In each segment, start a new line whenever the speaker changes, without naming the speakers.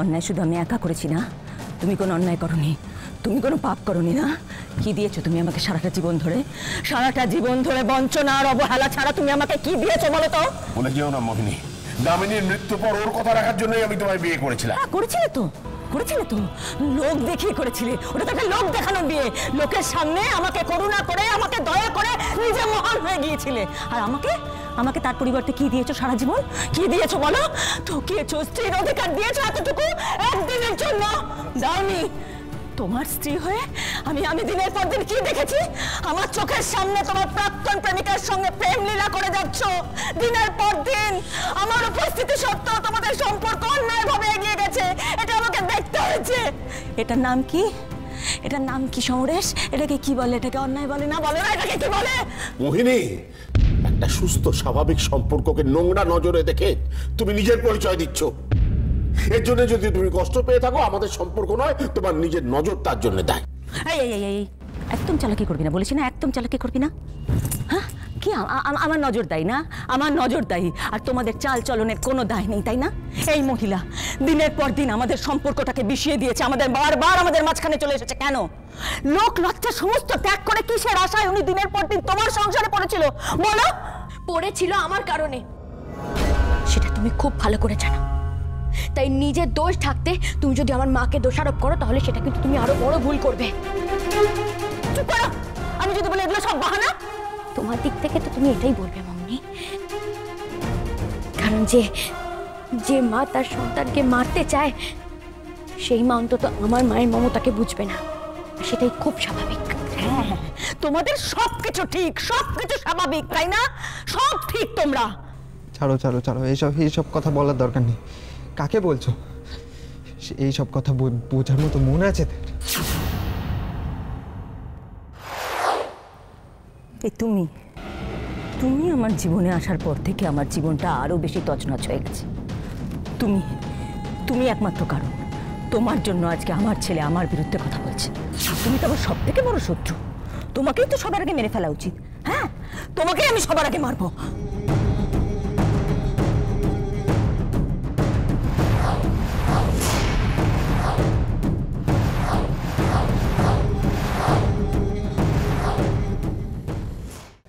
অন্যায় শুধু আমি একা করেছি না, তুমি কোনো অন্যায় করনি, তুমি কোনো পাপ করনি না। কি দিয়েছো তুমি আমাকে সারাটা জীবন ধরে? সারাটা জীবন ধরে বঞ্চনা আর অবহেলা ছাড়া তুমি আমাকে কি দিয়েছো বলো তো?
বলে যেও না মোহিনী, দামিনীর মৃত্যু পর ওর কথা রাখার জন্যই আমি তোমায় বিয়ে করেছিলাম।
করেছিলে তো, করেছিলে তো, লোক দেখিয়ে করেছিলে। ওটা তো একটা লোক দেখানো বিয়ে। লোকের সামনে আমাকে করুণা করে, আমাকে দয়া করে নিজে মহান হয়ে গিয়েছিলে। আর আমাকে আমাকে তার পরিবর্তে কি দিয়েছো সারা জীবন? কি দিয়েছো বলো? ঠকিয়েছো, স্ত্রীর অধিকার দিয়েছো এতটুকু একদিনের জন্য। দাওনি। তোমার স্ত্রী হয়ে আমি দিনের পর দিন কি দেখেছি? আমার চোখের সামনে তোমার প্রাক্তন প্রেমিকার সঙ্গে প্রেম লীলা করে যাচ্ছ দিনের পর দিন। আমার উপস্থিতি সত্ত্বেও তোমাদের সম্পর্ক অন্যায়ভাবে এগিয়ে গেছে, এটা আমাকে দেখতে হয়েছে। এটার নাম কি? এটার নাম কি সমরেশ? এটাকে কি বলে? এটাকে অন্যায় বলে না? বলে না, এটাকে কি বলে?
মোহিনী, একটা সুস্থ স্বাভাবিক সম্পর্ককে নোংরা নজরে দেখে তুমি নিজের পরিচয় দিচ্ছ। এর জন্য যদি তুমি কষ্ট পেয়ে থাকো, আমাদের সম্পর্ক নয়, তোমার নিজের নজর তার জন্য দায়।
এই একদম চালাকি করবি না, বলেছি না, একদম চালাকি করবি না। হ্যাঁ, কি আমার নজর দায়ী না? আমার নজর দায়ী, আর তোমাদের চাল চলনের কোনো দায় নেই, তাই না? এই মহিলা দিনের পর দিন আমাদের সম্পর্কটাকে বিষিয়ে দিয়েছে, আমাদের বারবার আমাদের মাঝখানে চলে এসেছে। কেন? লোক লজ্জা সমস্ত ত্যাগ করে কিসের আশায় উনি দিনের পর দিন তোমার সংসারে পড়েছিল বলো?
পড়েছিল আমার কারণে, সেটা তুমি খুব ভালো করে জানো। তাই নিজের দোষ থাকতে তুমি যদি আমার মাকে দোষারোপ করো, তাহলে সেটা কিন্তু তুমি আরো বড় ভুল করবে।
চুপ করো। আমি যদি বলি এগুলো সব বাহানা,
তোমার দিক থেকে তো তুমি এটাই বলবে মামনি, কারণ যে মা তার সন্তানকে মারতে চায়, সেই মা অন্তত আমার মায়ের মমতাকে বুঝবে না, সেটাই খুব স্বাভাবিক।
হ্যাঁ, তোমাদের সবকিছু ঠিক, সবকিছু স্বাভাবিক, তাই না? সব ঠিক তোমরা।
ছাড়ো ছাড়ো ছাড়ো, এইসব কথা বলার দরকার নেই। কাকে বলছো? এইসব কথা বোঝার মতো মন আছে?
তুমি আমার জীবনে আসার পর থেকে আমার জীবনটা আরো বেশি তছনছ হয়ে গেছে। তুমি একমাত্র কারণ। তোমার জন্য আজকে আমার ছেলে আমার বিরুদ্ধে কথা বলছে। তুমি তো আমার সব থেকে বড় শত্রু। তোমাকেই তো সবার আগে মেরে ফেলা উচিত। হ্যাঁ, তোমাকেই আমি সবার আগে মারবো।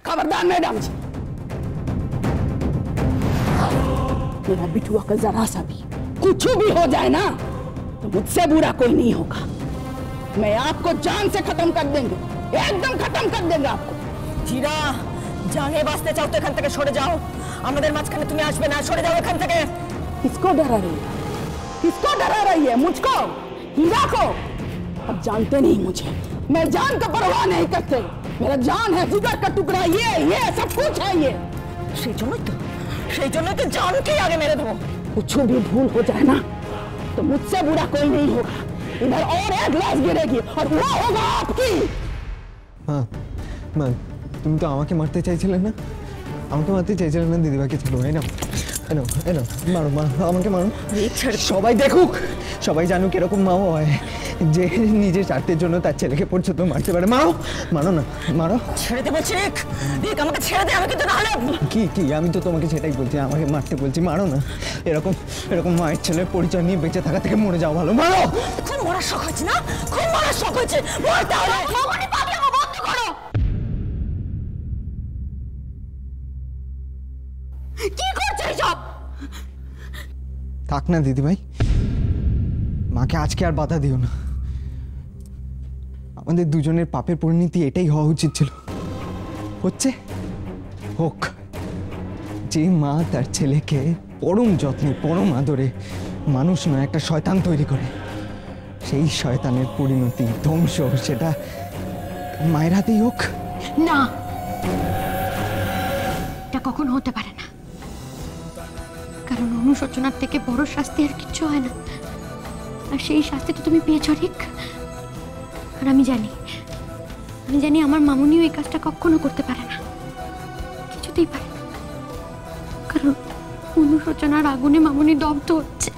खबरदार मैडम जी, मेरा बिटुआ का जरा सा भी कुछ भी हो जाए ना, तो मुझसे बुरा कोई नहीं होगा। मैं आपको जान से खत्म कर देंगे, एकदम खत्म कर देंगे आपको।
जीरा, जाने बास्ते चाहो तो एखान থেকে সরে যাও। আমাদের মাঝখানে তুমি আসবে না, সরে যাও এখান থেকে।
किसको डरा रही है? किसको डरा रही है? मुझको, हीरा को? अब जानते नहीं मुझे, मैं जान का परवाह नहीं करते। मेरा जान है, जिगर का टुकड़ा, ये सब कुछ है। ये
সেই জন্যই তো জানকে আগে মেরে দেবো।
कुछ भी भूल हो जाए ना, तो मुझसे बुरा कोई नहीं होगा। इधर और एक लाश गिरेगी और वो होगा आपकी।
মা, তুমি তো আমাকে মারতে চাইছিলে না? আমাকে মারতে চাইছিলে না? দিদিভাইকে ছিল, এই নাও, এনো মারো, আমাকে মারো। সবাই দেখুক, সবাই জানুক এরকম মাও হয়, যে নিজের স্বার্থের জন্য তার ছেলেকে পর্যন্ত মারতে পারে। মারো না, মারো।
ছেড়ে দে বলছি, দেখ আমাকে ছেড়ে দে, আমি কিন্তু নাহলে।
কি আমি তো তোমাকে সেটাই বলছি, আমাকে মারতে বলছি। মারো না। এরকম মায়ের ছেলের পরিচয় নিয়ে বেঁচে থাকা থেকে মরে যাওয়া ভালো। মারো।
খুব মরার শখ হয়েছে না? খুব মরার শখ হয়েছে। মরতে হবে। বন্ধ করো। কি করছো সব?
থাক না দিদিভাই, মাকে আজকে আর বাধা দিও না। আমাদের দুজনের পাপের পরিণতি এটাই হওয়া উচিত ছিল। হচ্ছে, হোক। যে মা তার ছেলেকে পরম যত্নে, পরম আদরে মানুষ নয় একটা শয়তান তৈরি করে, সেই শয়তানের পরিণতি, ধ্বংস, সেটা মায়ের হাতেই হোক।
না, এটা কখনো হতে পারে না, কারণ অনুশোচনার থেকে বড় শাস্তি আর কিচ্ছু হয় না। আর সেই শাস্তি তো তুমি পেয়েছ ঠিক। আর আমি জানি আমার মামুনিও এই কাজটা কখনো করতে পারে না, কিছুতেই পারে না, কারণ অনুশোচনার আগুনে মামুনি দগ্ধ হচ্ছে।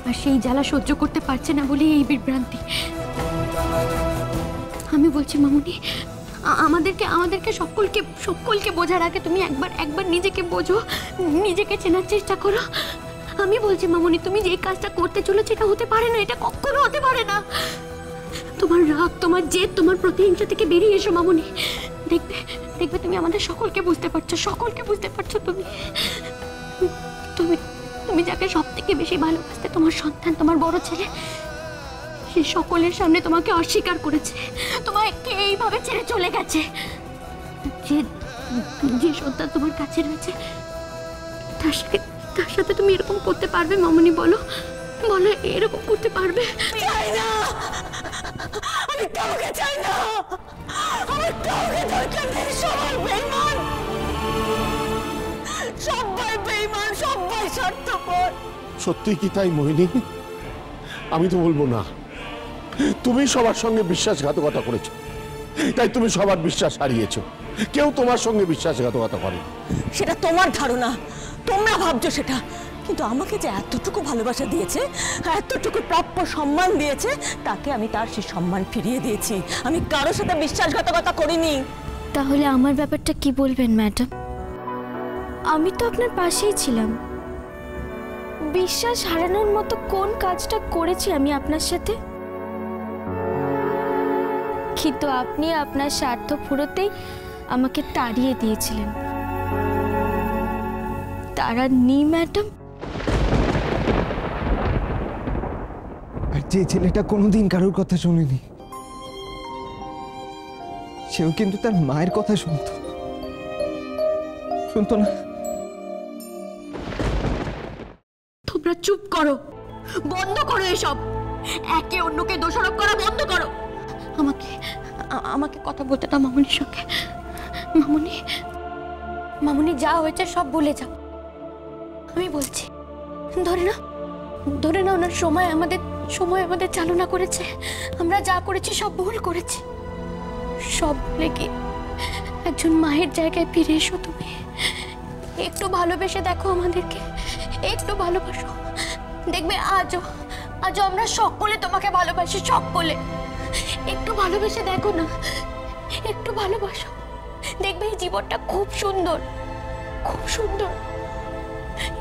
আর সেই জ্বালা সহ্য করতে পারছে না বলেই এই বিভ্রান্তি। আমি বলছি মামুনি, আমাদেরকে সকলকে বোঝার আগে তুমি একবার নিজেকে বোঝো, নিজেকে চেনার চেষ্টা করো। আমি বলছি মামুনি, তুমি যে কাজটা করতে চলেছো এটা হতে পারে না, এটা কখনো হতে পারে না। তোমার রাগ, তোমার জেদ, তোমার প্রতিহিংসা থেকে বেরিয়ে এসো মামুনি। দেখবে দেখবে তুমি আমাদের সকলকে বুঝতে পারছো, সকলকে বুঝতে পারছো। তুমি তুমি তুমি যাকে সব থেকে বেশি ভালোবাসতে, তোমার সন্তান, তোমার বড় ছেলে, সে সকলের সামনে তোমাকে অস্বীকার করেছে, তোমাকে এইভাবে ছেড়ে চলে গেছে। যে যে সন্তান তোমার কাছে রয়েছে তার সাথে তুমি এরকম করতে পারবে মামুনি? বলো বলো, এরকম করতে পারবে?
চাই না, আমি কাউকে চাই না, আমার কাউকে দরকার নেই। সবাই বেঈমান, সবাই বেঈমান, সবাই স্বার্থপর।
সত্যি কি তাই মোহিনী? আমি তো বলবো না। তুমি সবার সঙ্গে বিশ্বাসঘাতকতা করেছো, তাই তুমি সবার বিশ্বাস হারিয়েছো। কেউ তোমার সঙ্গে বিশ্বাসঘাতকতা করে।
সেটা তোমার ধারণা, তোমরা ভাবছো সেটা, কিন্তু আমাকে যে এতটুকু ভালোবাসা দিয়েছে, এতটুকু প্রাপ্য সম্মান দিয়েছে, তাকে আমি তার সেই সম্মান ফিরিয়ে দিয়েছি। আমি কারোর সাথে বিশ্বাসঘাতকতা করিনি।
তাহলে আমার ব্যাপারটা কি বলবেন ম্যাডাম? আমি তো আপনার পাশেই ছিলাম। বিশ্বাস হারানোর মতো কোন কাজটা করেছি আমি আপনার সাথে? কিন্তু আপনি আপনার স্বার্থ ফুরোতেই আমাকে তাড়িয়ে দিয়েছিলেন। তাড়াননি ম্যাডাম?
আর যে ছেলেটা কোনোদিন কারোর কথা শোনেনি, সেও কিন্তু তার মায়ের কথা শুনতো না।
তোমরা চুপ করো, বন্ধ করো এসব, একে অন্যকে দোষারোপ করা বন্ধ করো। আমাকে কথা বলতে দাও মামুনির সঙ্গে। মামুনি যা হয়েছে সব ভুলে যাও। আমি বলছি, ধরে না ওনার সময় আমাদের চালনা করেছে। আমরা যা করেছি সব ভুল করেছি। সব ভুলে গিয়ে একজন মায়ের জায়গায় ফিরে এসো। তুমি একটু ভালোবেসে দেখো আমাদেরকে, একটু ভালোবাসো। দেখবে আজও আমরা সকলে তোমাকে ভালোবাসি, সকলে। একটু ভালোবেসে দেখো না, একটু ভালোবাসো। দেখবে এই জীবনটা খুব সুন্দর, খুব সুন্দর।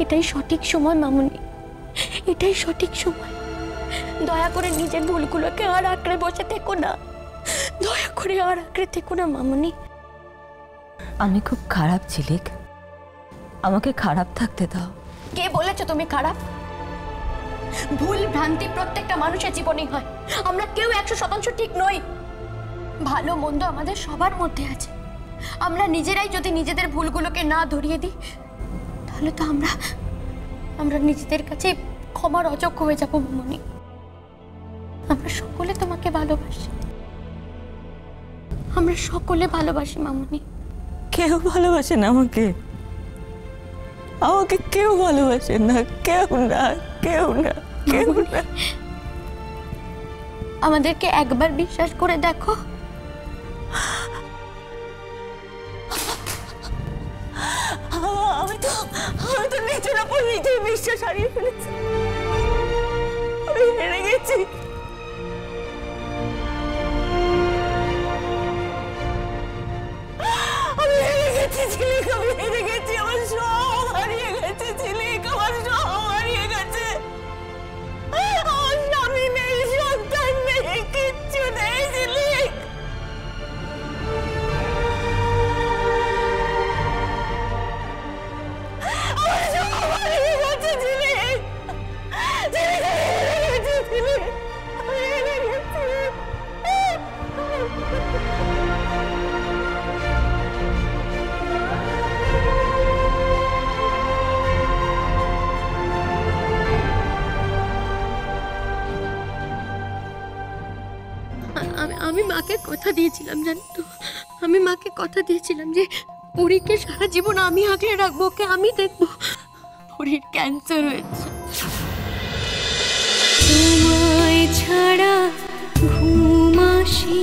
এটাই সঠিক সময় মামুনি, এটাই সঠিক সময়। দয়া করে নিজের ভুলগুলোকে আর আঁকড়ে বসে থেকো না, দয়া করে আর আঁকড়ে থেকো না মামুনি।
আমি খুব খারাপ ঝিলিক, আমাকে খারাপ থাকতে দাও।
কে বলেছো তুমি খারাপ? ভুল ভ্রান্তি প্রত্যেকটা মানুষের জীবনেই হয়। আমরা কেউ 100% ঠিক নই। ভালো মন্দ আমাদের সবার মধ্যে আছে। আমরা নিজেরাই যদি নিজেদের ভুলগুলোকে না ধরিয়ে দিই, তাহলে তো আমরা নিজেদের কাছে ক্ষমার অযোগ্য হয়ে যাবো মামুনি। আমরা সকলে তোমাকে ভালোবাসি, আমরা সকলে ভালোবাসি মামুনি।
কেউ ভালোবাসে না আমাকে, আমাকে কেউ ভালোবাসে না, কেউ না, কেউ না, কেউ না।
আমাদেরকে একবার বিশ্বাস করে দেখো।
আমি তো নিজের উপর নিজেই বিশ্বাস হারিয়ে ফেলেছি। আমি হেরে গেছি। আমি হেরে গেছি ঝিলিক, আমি হেরে গেছি। আমার সব হারিয়ে গেছে ঝিলিক, আমার সব হারিয়ে গেছে। আমার স্বামী নেই, সন্তান নেই, কিচ্ছু নেই ঝিলিক। আমার সব হারিয়ে গেছে ঝিলিক, ঝিলিক, আমি হেরে গেছি ঝিলিক, আমি হেরে গেছি।
আমি মাকে কথা দিয়েছিলাম, জানো তো, আমি মাকে কথা দিয়েছিলাম যে পরীকে সারা জীবন আমি আগলে রাখবো, ওকে আমি দেখবো। পরীর ক্যান্সার হয়েছে। তোমায় ছাড়া ঘুম আসি